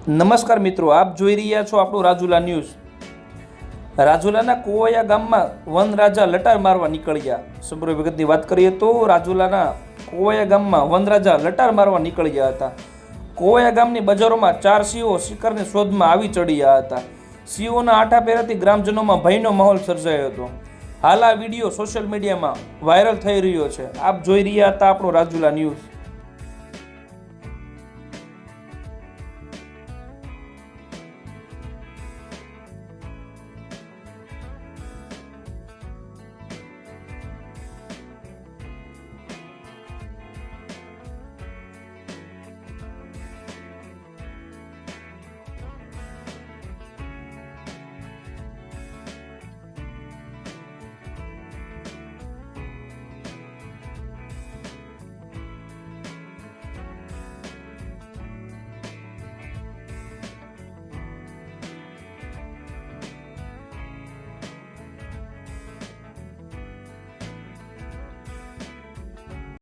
નમસ્કાર મિત્રો, આપ જોઈ રહ્યા છો આપણું રાજુલા ન્યૂઝ। રાજુલાના કોવૈયા ગામમાં વનરાજા લટાર મારવા નીકળ્યા। સમગ્ર વિગતની વાત કરીએ તો રાજુલાના કોવૈયા ગામમાં વનરાજા લટાર મારવા નીકળ્યા હતા। કોવૈયા ગામની બજારોમાં 4 સિંહો શિકારની શોધમાં આવી ચડ્યા હતા। સિંહોના આઠાપેરાથી ગ્રામજનોમાં ભયનો માહોલ સર્જાયો હતો। હાલ આ વિડીયો સોશિયલ મીડિયામાં વાયરલ થઈ રહ્યો છે। આપ જોઈ રહ્યા હતા આપણું રાજુલા ન્યૂઝ।